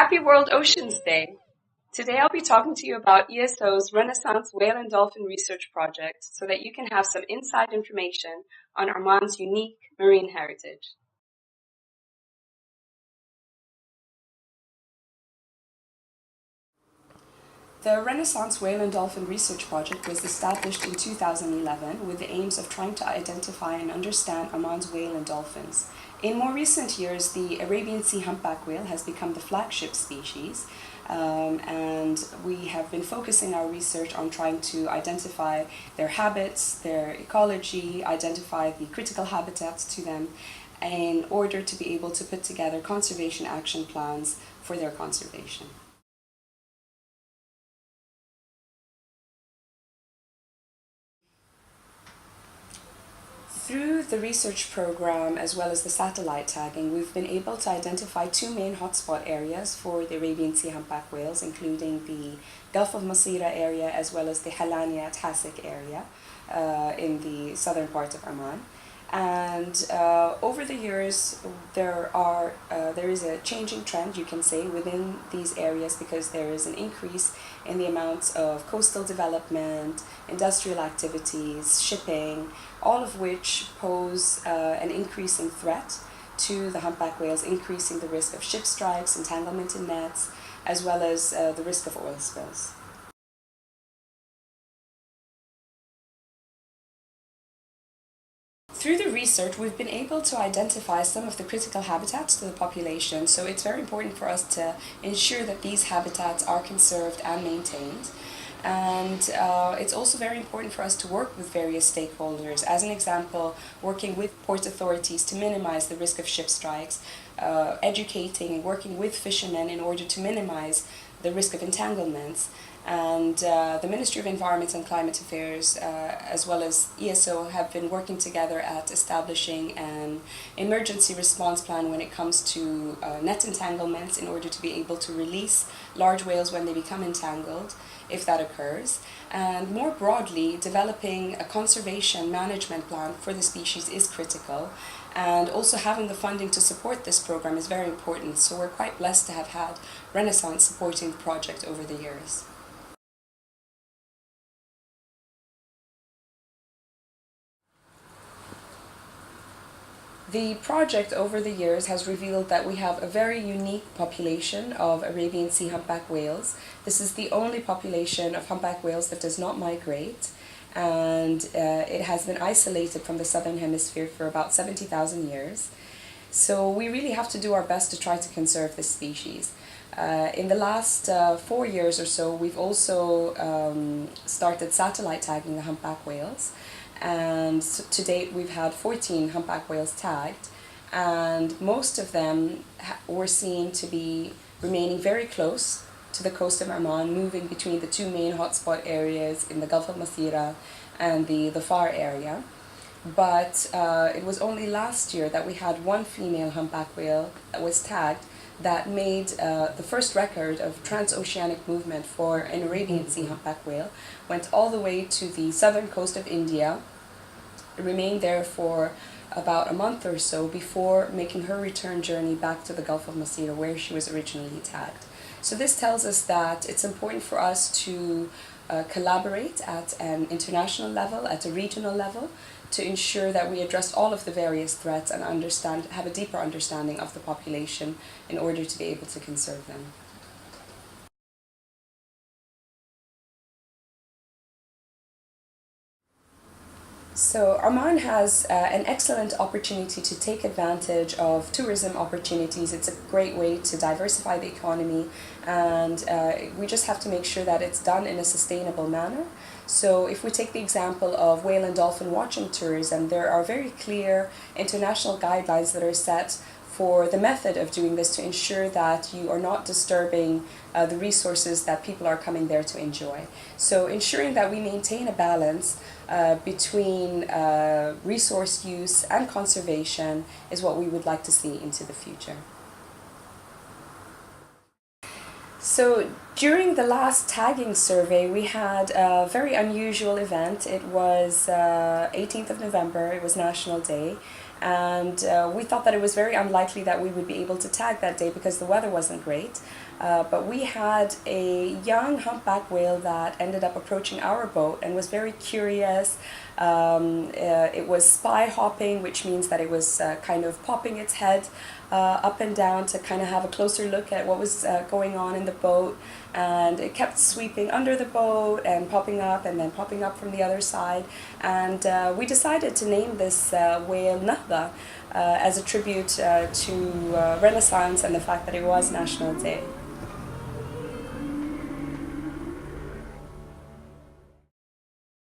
Happy World Oceans Day! Today I'll be talking to you about ESO's Renaissance Whale and Dolphin Research Project so that you can have some inside information on Oman's unique marine heritage. The Renaissance Whale and Dolphin Research Project was established in 2011 with the aims of trying to identify and understand Oman's whale and dolphins. In more recent years, the Arabian Sea Humpback Whale has become the flagship species, and we have been focusing our research on trying to identify their habits, their ecology, identify the critical habitats to them, in order to be able to put together conservation action plans for their conservation. Through the research program as well as the satellite tagging, we've been able to identify two main hotspot areas for the Arabian Sea Humpback whales, including the Gulf of Masira area as well as the Halania Tasik area in the southern part of Oman. And over the years, there is a changing trend, you can say, within these areas because there is an increase in the amounts of coastal development, industrial activities, shipping, all of which pose an increasing threat to the humpback whales, increasing the risk of ship strikes, entanglement in nets, as well as the risk of oil spills. Through the research, we've been able to identify some of the critical habitats to the population, so it's very important for us to ensure that these habitats are conserved and maintained. And it's also very important for us to work with various stakeholders. As an example, working with port authorities to minimize the risk of ship strikes, educating and working with fishermen in order to minimize the risk of entanglements. And the Ministry of Environment and Climate Affairs, as well as ESO, have been working together at establishing an emergency response plan when it comes to net entanglements in order to be able to release large whales when they become entangled, if that occurs. And more broadly, developing a conservation management plan for the species is critical. And also having the funding to support this program is very important. So we're quite blessed to have had Renaissance supporting the project over the years. The project over the years has revealed that we have a very unique population of Arabian Sea Humpback whales. This is the only population of humpback whales that does not migrate, and it has been isolated from the southern hemisphere for about 70,000 years. So we really have to do our best to try to conserve this species. In the last 4 years or so, we've also started satellite tagging the humpback whales. And to date we've had 14 humpback whales tagged, and most of them were seen to be remaining very close to the coast of Oman, moving between the two main hotspot areas in the Gulf of Masira and the Far area. But it was only last year that we had one female humpback whale that was tagged that made the first record of transoceanic movement for an Arabian Sea Humpback Whale, went all the way to the southern coast of India, remained there for about a month or so before making her return journey back to the Gulf of Masira where she was originally tagged. So this tells us that it's important for us to collaborate at an international level, at a regional level, to ensure that we address all of the various threats and have a deeper understanding of the population in order to be able to conserve them. So Oman has an excellent opportunity to take advantage of tourism opportunities. It's a great way to diversify the economy, and we just have to make sure that it's done in a sustainable manner. So if we take the example of whale and dolphin watching tourism, there are very clear international guidelines that are set for the method of doing this to ensure that you are not disturbing the resources that people are coming there to enjoy. So ensuring that we maintain a balance between resource use and conservation is what we would like to see into the future. So During the last tagging survey, we had a very unusual event. It was 18th of November, it was National Day, and we thought that it was very unlikely that we would be able to tag that day because the weather wasn't great. But we had a young humpback whale that ended up approaching our boat and was very curious. It was spy hopping, which means that it was kind of popping its head up and down to kind of have a closer look at what was going on in the boat. And it kept sweeping under the boat and popping up and then popping up from the other side. And we decided to name this whale Nahda as a tribute to Renaissance and the fact that it was National Day.